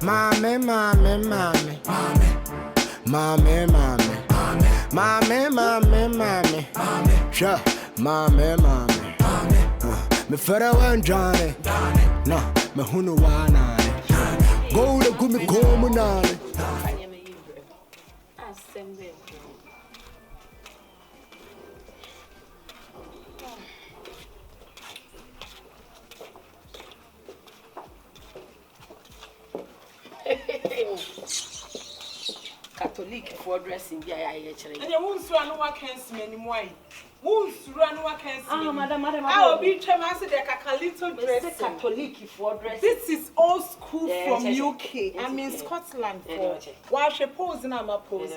Mommy, mommy, mommy. Mommy, mommy. Mommy, mommy, mommy. Sure. Mommy, mommy. Me further one Johnny. No, me who no one. Go to me come on. Catholic for dressing, yeah, and you won't run what can see anymore. Won't run what can see. Madam, I will be tremassed like a little dress. Catholic for dress. This is old school from UK. I'm in Scotland for while she posing, I'm a pose.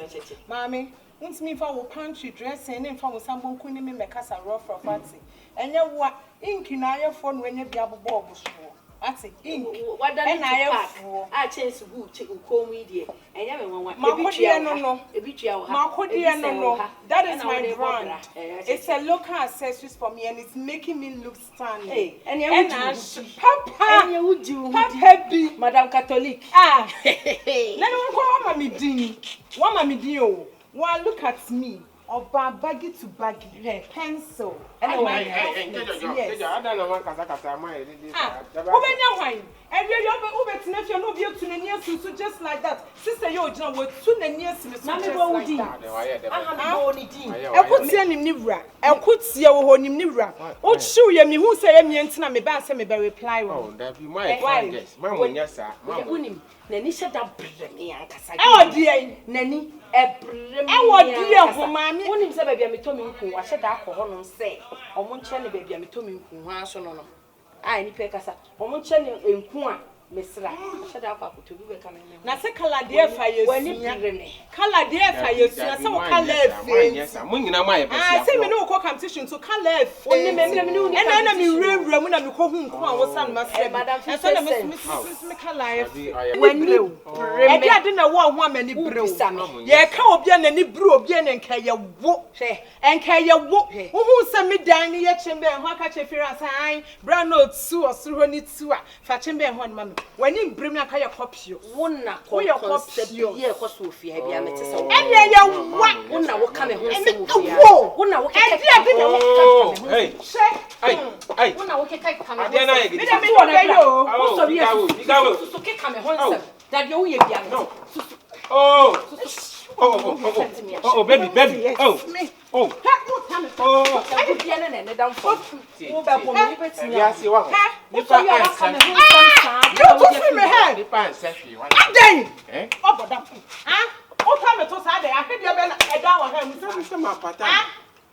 Mammy, once me for our country dress and then for someone couldn't make us a rough for fancy. And you what ink in our phone when you be able to I say ink. What done I changed to call me and that is my brand. It's a local accessories for me and it's making me look stunning. Hey, and Papa, Madam Catholic. Ah, let me call Mammy Dean. One Mammy Dio. One look at me. Or baggy to baggy hair, pencil. Anyway, yes. I don't know what to just like that. Sister, you're too near I could see him Nibra. I could see your home Nibra. Oh, show you who say me and Tina me bass and me by reply. Oh, that be my guess. Mamma, yes, sir. Nanny said that me and Cassa. Oh, dear, Nanny. What dear, mammy? When him said, baby, I told me who I said that for him say, or one channel, baby, I told me who has on. I need Pecasa, or one channel in Kua, Miss Ra. Shut up to be coming. Nasa color dear fire when you color dear fire, some color. Yes, I'm winning my I say, me no competition to color. Only me, and enemy room when I'm calling was some must say, Madam, and so Mrs. McCallife. When you I didn't know one many brew. Yeah, come bien any brew bien and carry a whoop and carry a whoop. Who sent me down here, chamber and what catch a fair as I brown note sewer, Suroni sewer, Fatchimbe and one mammy. When you bring me a kind of copy, one not call your copy, yeah, was Sophia, and yeah, one now will come and whoa, one now will hey, I one now will take come that you oh, baby, I could be an end down for yes, you are. You took me head. The pants, eh? Oh, but oh, come to Saturday. I think you're a down on him.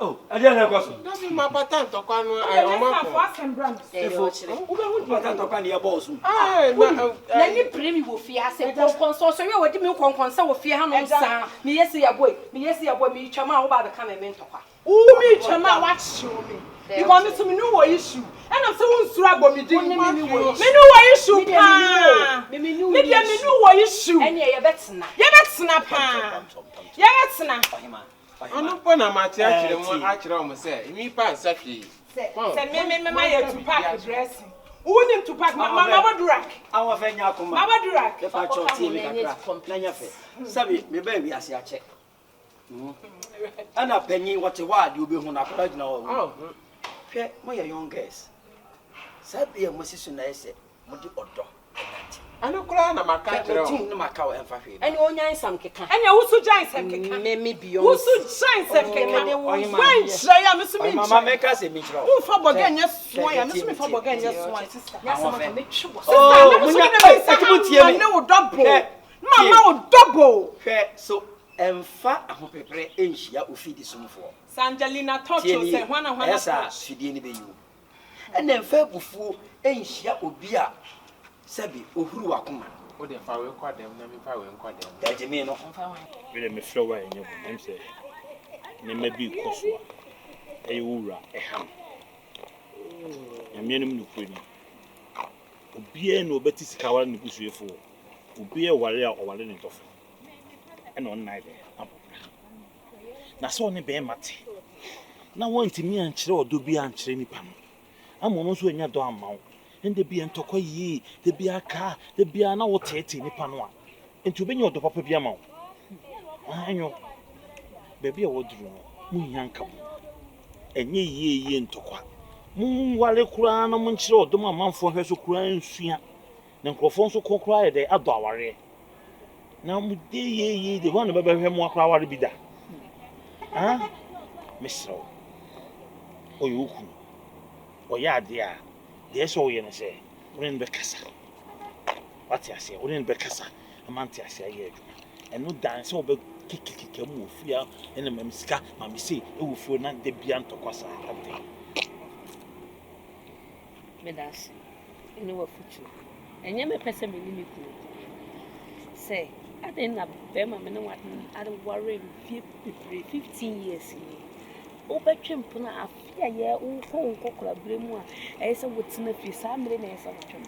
Oh, I didn't know. Doesn't my patent to come. I am brand. Who patent to come your boss? Ah, let me bring you with fear. Say, consortium, what do you consortium with fear? Me, yes, your boy, me, Chama, about the coming mentor. Oh, me, Chama, watch you. You want me to know what issue? And I'm so struggle me doing me know what issue. Me know what issue. And you're better now. You're better now. You're better now. I don't want to match actually almost say, me pass actually. Send me my to pack dress. Who need to pack Mama Durak? Our Venya, Mama Durak, the patch of TV, complain of it. Sabi, me baby, I see a check. And a penny, what a word you'll be on a plug now. Oh, my young guest. Sabi, a musician, I say, what do you order? I don't cry, I'm a cat, my cow and Fafi. And you only some kick. And you also giant some kick. Maybe you also giant some kick. When say I'm Mr. Mamma make us a mitro. Who for again, yes, why I'm Mr. For again, yes, why, sister. Oh, I know double. Mamma double. So, and fat, I hope a prayer inch ya will feed this one for. Sanjalina taught you, say, one and one as she didn't be you. And then fair before inch ya will be a. Sabi ohuru akoma o de fa we kwa dem na me fa we kwa dem da je me no we le me flow wa enye em say me ma bi koso a e wura e ham em yenim no kuri obi e no obeti sika wa ne busuefo obi e ware a oware ne tofo e no nna ide na so ne be mate na won timi an kire odo bi an kire nipa no amono so enya do amawo and the be and talk ye, the be a car, the be an hour 30 in Panua. And to be your papa Biamo. I know. Baby, I would do. Yanka. And ye in Tokwa. Moon while a crown, a munch or do my mouth for her so crying, Sia. Then Crofonso co cry the adore. Now, ye, the one about him more power be that. Ah, Miss Rowe. Oh, you. Oh, yeah, dear. There's all you say. We're in Becassa. What I say, we're in Becassa. A month I say, and no dance over kick a move here, and a memska, mammy say, oh, for not the Bianto Cosa. Medas, you know what for you. And you may pass a minute. Say, I didn't have them, I know what I don't worry 15 years. Obetwem puna afia ye wo kokora bremu a ese wotina fi samre na ese wotwem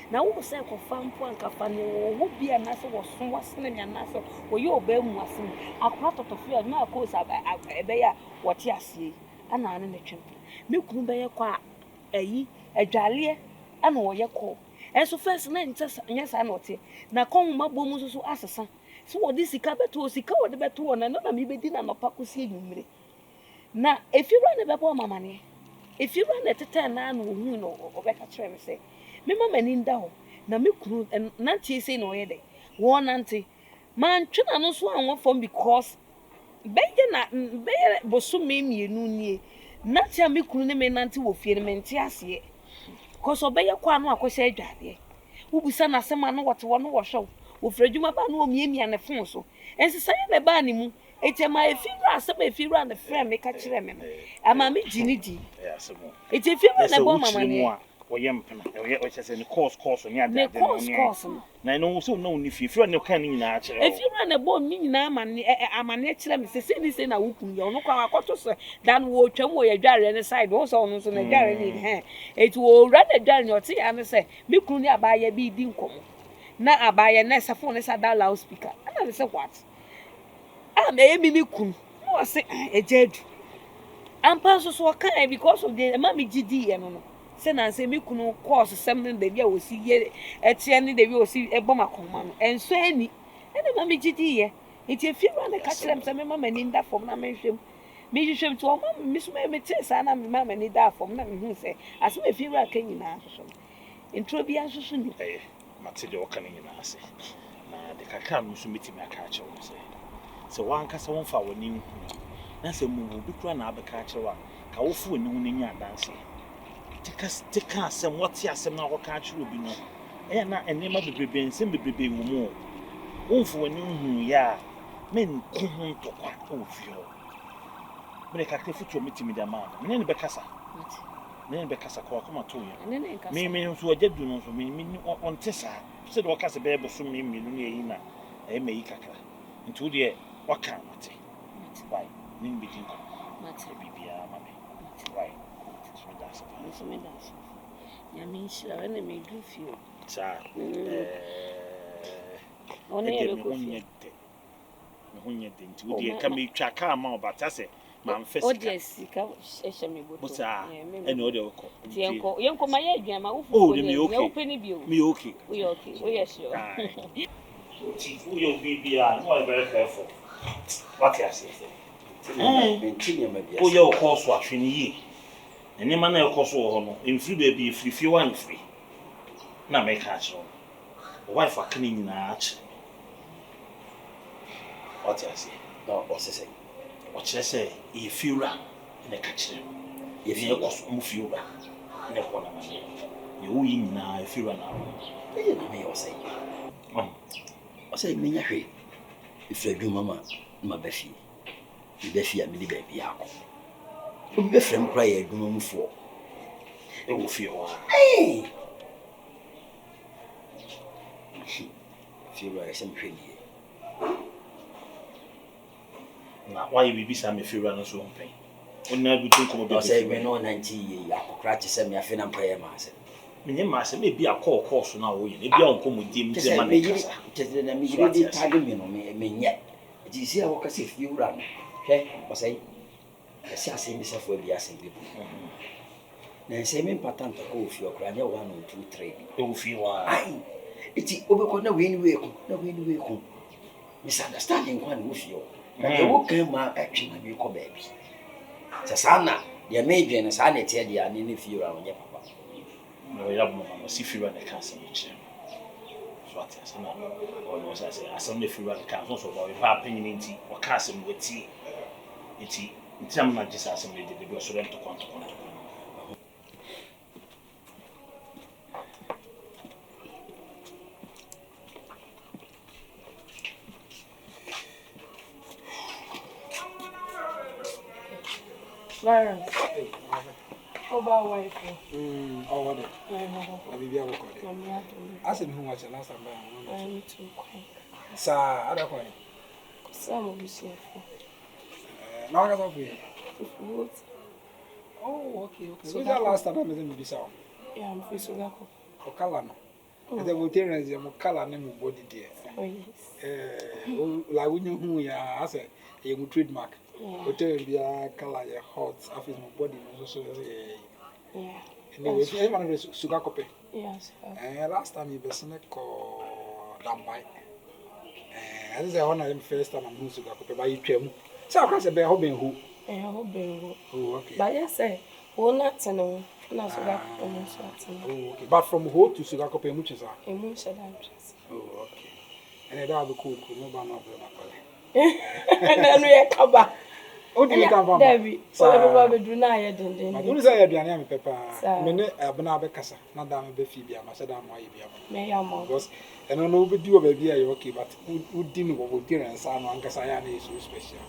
na wo se kofa mpo ankafa ne wo bia na se wo so wasene nya na se wo ye obamu asem akwa totofia na akosa ebe ya wote asie ana ane ne twem me kunu be ye kwa ayi adwale ana wo ye ko enso first na nya sa na wote na konma bomu so asesa so wo di sika beto sika wo de beto na na me bedi na no pakosi enwumre na if you run a bebo mamane if you run at a ten na no hu no obeka kire me say me mama ni nda ho na me kunu nanti say no ye de wo nanti man twena no so anwo fom because beje na be bosu me mienu nie nanti a me kunu ne me nanti wo fie ne me nti ase cause obeye kwa no akohye adwade wo busa na sema no wote wo no wo hwe wo frajuma ba no miemia ne fon so ensesa ye ne ba ni mu Etema efiewura asema efiewura na frame me ka kire me no ama me gini di asemo efiewura na bo mama ne wo yempena wo chese ne course ni ade ade no na no so no ni efiewura ne kan ni nyina kire efiewura na bo ni nyina amane kire me sese ni se na wukun ye ono kwa akoto so dan wo twam wo yadware ne side wo so ono so na dware ni he eti wo wura na dware ni oti ya ne se me kunu ni abaya bi di nkomo na abaya na safo ne sa da loudspeaker ana ne se what me mimi kun no say ejedu ampa so kan because of the mama gidi ye no say na say me kun course something dey bia osi ye etie ni dey bia osi ebo makoma no enso ani na mama gidi ye eti efiewura na ka kire me say me mama ni nda fom na me hwem to mama me so me tie sa na me mama ni da fom na me hu say as me efiewura kan nyina so intro bia so ni mate de okan nyina ase na de kaka no so metimi aka ache wo say so one kasa won fa woni hu na se mu bi kura na abeka kyewa ka wo fu woni hu nya danse tika asem woti asem na wo ka kyewa obi no e na enema bebrebe nsem bebrebe wo mu won fu woni hu ya men ku hu ntokwa ofio me ka te futu mitimi da ma me ne be kasa kwa kuma to ye me so agadu no so me on tesa se do kasa be bo so me milu ne yi na e me yi kakra ntu de waka mate why nin be dinko mate bibia mame why so me das ya me shira na me du fio sa one ye ko fio me hunye de ntu de ka me twa ka ma obata se man fesi o sika ehye me boto busa ene o de ko yenko ma ye adwan ma wo fu ye wo peni bio me okay we okay we yes sure who you be no very careful what you say who you course wa hwini yi ene ma na e course wo ho no emfiri ba bi free one free na make a show wife akini nyina ache what you say no o say what you say efiewura na ka kire ye course mu fiewura na ko na ma ye wo yi nyina efiewura na ye na me o say o say me nya hwe ifradu mama ma bafi a me di ba bia ko o be frem kra ye aduma mufo e wo fie o fie wa se mhwe ni na why we be some fie wa no so mpen onna du tun ko be say me no 90 ye ya ko kra che se me afi na prayer ma se menye ma se me bi akọ course na wo ye ne bia onko modim te ma ne kasa te na mi di tag me no me nye ji si a wo ka se fiewura no he o sai se ase mi se fo bi ase bi Na say me PANTAN to go fio kra nya 1 2 3. O fi wa. Ai. Iti obekọ na we ni we ko. Misunderstanding kwa ni fio. Na ye wo kan ma atwe na me ko baabi. Sasana, de me dwen na sa na tie de ani ne fio ra onye papa. No ya mo ma si fi wa na ka se che. So ati asana. O no sa se asam ne fi wa na ka so ba we pa panyin nti o ka se mo ti. Iti am na jisa asam ne de so rent konto. Byron. How about wife? Oh, what? I be able to. I said, who was the last time? I'm too quick. Sir, I don't know. Some of you see. Now I got up here. What? Oh, okay. So that last time I made me be so. Yeah, I'm free to go. Okalano. And the Voltarians, your Mokala name body dear. Oh, yes. Like when you who ya, I said, you trademark. Hotel be a color, your hot, after my body, so yeah. Anyway, if you ever know sugar copy. Yes. Last time you were seen called Dambai. And this is one of them first time I'm sugar copy by you. So I can't say, be hoping who. Oh, okay. But yes, sir, we're not to know. Okay. But from who to sugar copy, much is that? Oh, okay. And that will be cool, no banner of them. And then we are covered. Oh, do you come from Debbie? So everybody do not yet. I don't say I am Pepper. Minute Abena Becassa, not damn Befibia, Masadam, may I more? Because and I know we do a baby, okay, but who didn't go with dinner and San Ancasayana is so special.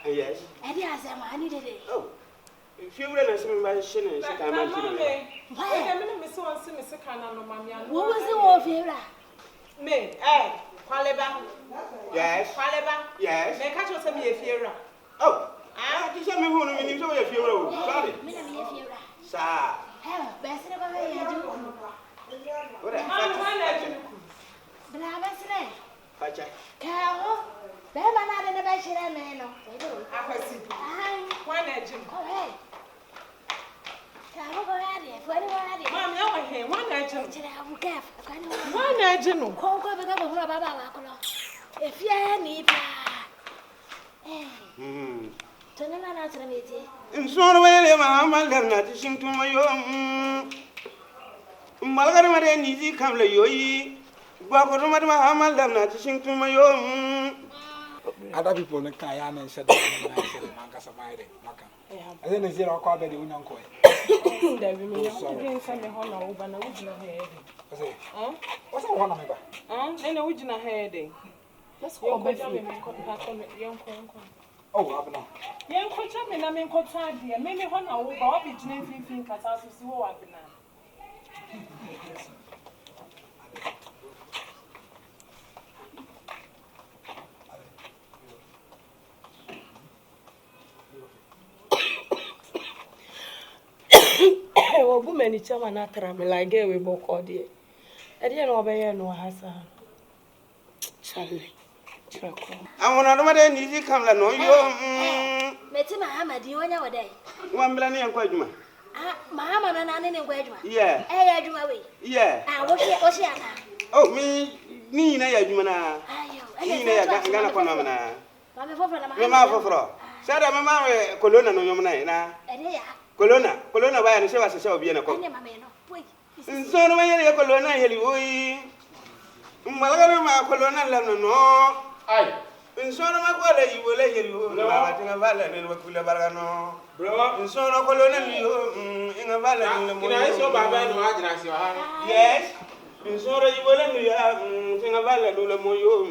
Yes. And he has a money today. Oh, if you were a simulation, what was the war of Me, Qualeba. Yes, Qualeba. yes. They catch us a efiewura. Oh, I just have me who means to a few. Sorry, sir. Best What a Pacha. Cow. Bema na de ba shire me no. Akwasi. One agent. Oh, hey. Ka go ya de, for de. Mama, ya wa he, one agent. Chire abu kaf. One agent no. Ko be ga bo baba wa ko lo. E fie ni pa. Tona na chire me ti. Nso no wele ma ma le na ti shin tuma yo. Malgare ma de ni ji kam le yo yi. Gwa ko ma de ma le na ti shin tuma yo. Other people in Kayan and said, Mancasamide, Maka. And then they say, I'll call the Uncle. There will be some honor, but I would not hear. What's a one of them? And I would not hear. Let's go back to young Oh, Abena. Young coach, I mean, Cotadia, maybe one hour, I'll be genetically think as I see what Abena. Woman, it's a man after me like a we book all day. I didn't know about no Hassan. Charlie, I want to know what need to come. No, you. Meti Mahama, do you want your day? 1 million and quite. Mahama and I didn't wait. Yeah. Hey, you away. Yeah. I was here. Oh, me, Nina, Yajumana. Nina, Gana Panamana. Mamma for Sada Mamma, Colonna, no Yomana. Colonna, why I say was a show of Vienna. So, no way, Colonna, Heli, Malama, Colonna, no. Aye. insoro ma ko le yiwole yeriyo ma tinga bala ne ma kula barano bro insoro ko lo ne yo inga bala ne mo ina so baba no ajira si wa yes insoro yiwole ne ya tinga bala le mo yo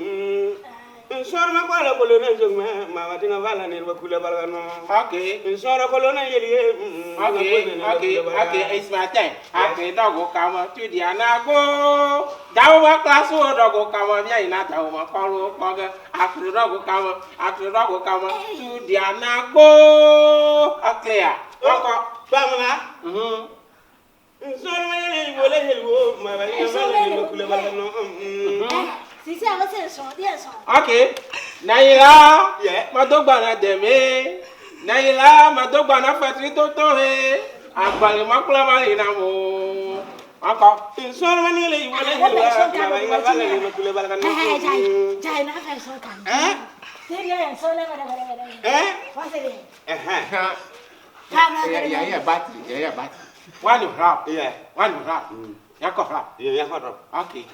insoro ma ko la ko lo ne jo ma tinga bala ne ma kula barano okay insoro ko lo ne yeriye okay it's my time okay dogo kama tu dia na go dawo class wo dogo kama bia ina dawo ma ko ga afro dogo kama tu dia na go clear ko bamna insoro ma yele wole helwo ma ba ina ma kula barano Sisi àwọn ṣe sọ díẹ̀ sọ. Okay. Nayila. Yeah. Madogba na deme. Nayila madogba na fatri toto he. Agbali makula mali na mo. Aka. Insoro mani le iwale he. Jai na fa so kan. Seri ya so le gare. Fa seri. Ya battery. One rap. Yeah. One rap. Yako rap. Yeah, yako rap. Okay.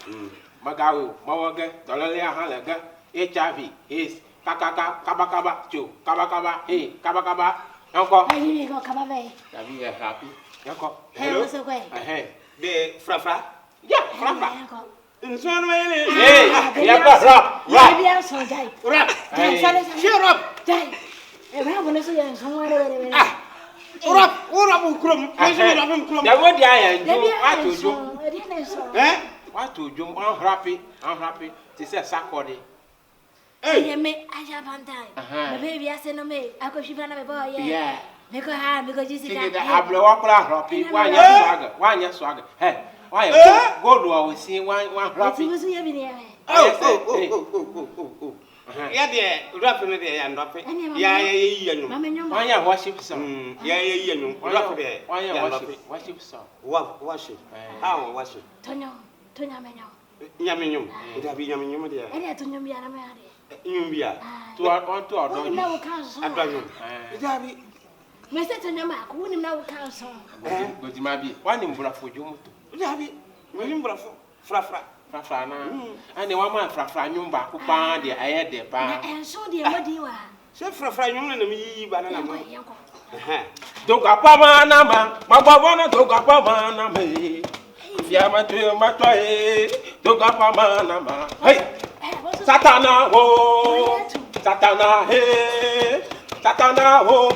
Magawo mawaga dolale halaga HIV is kakaka kabakaba chu kabakaba kabakaba yanko Ai ni ko kababe. Dabi ya happy yanko Hello so kwe. De frafra ya frafra Yanko. Inson wele yanko rap Ya so jai. rap Jai sale. Shut up Jai. Ba bo ne so ya so wale wale. Rap krum rap krum da wodi aya nju atojo Atojo I'm happy to say sakode Hey me aja pantai. Me baby ase no me akoshifa na me boy yeah. Me ko ha me ko jisi ka. Ablo wa kula happy wanya swag. Hey, why go do we see one happy. Ti musu ye bi ne. Oh. Ya de rap no de ya ndop. Ya yi anyum. Wanya worship song. Ya yi anyum. Rap de. Wanya worship song. Worship. How worship? Tonya menyo. Nyamenyum. Ida bi nyamenyum de. Ene tonya bi ara me ade. Nyumbia. To adon. Na wo kan so. Adon. Ida bi. Me se tonya ma ko woni na wo kan so. Godima bi. Wani mbrafo jomuto. Ida bi. Wani mbrafo. Frafra na. Ane wa ma frafra nyumba ko pa de aye de pa. Na enso de modi wa. Se frafra nyum na mi yi ba na mo. Doga pa ma na ma. Magba na doga pa ma na me. Fiama tu matwa doga pa mana ma hey satana ho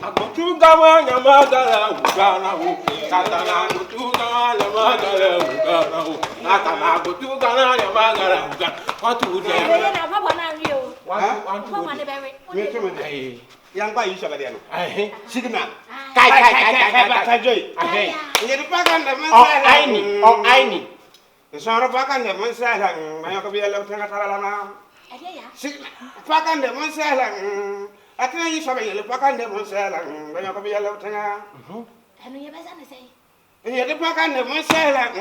agotu gama nyamagala ugana ho satana agotu gama nyamagala ugana ho satana agotu gama nyamagala ugana watu de na baba na rio watu baba ne bewe me yang ba yisha gade no signal kai joy ni de pagan de man sa aini so ro pagan de man sa la ma ko bi la tanga tala na signal pagan de man sa la atena yisha ba yele pagan de man sa la ma ko bi la tanga anu ye besa ne sei ni de pagan de man sa la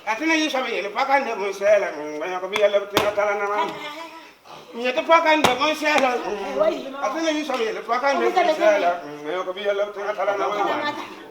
atena yisha ba yele pagan de man sa la ma ko bi la tanga tala na Ni te pakan de mon sala. Atene ni sabe le pakan de mon sala. Me ko bi la tanga tala na.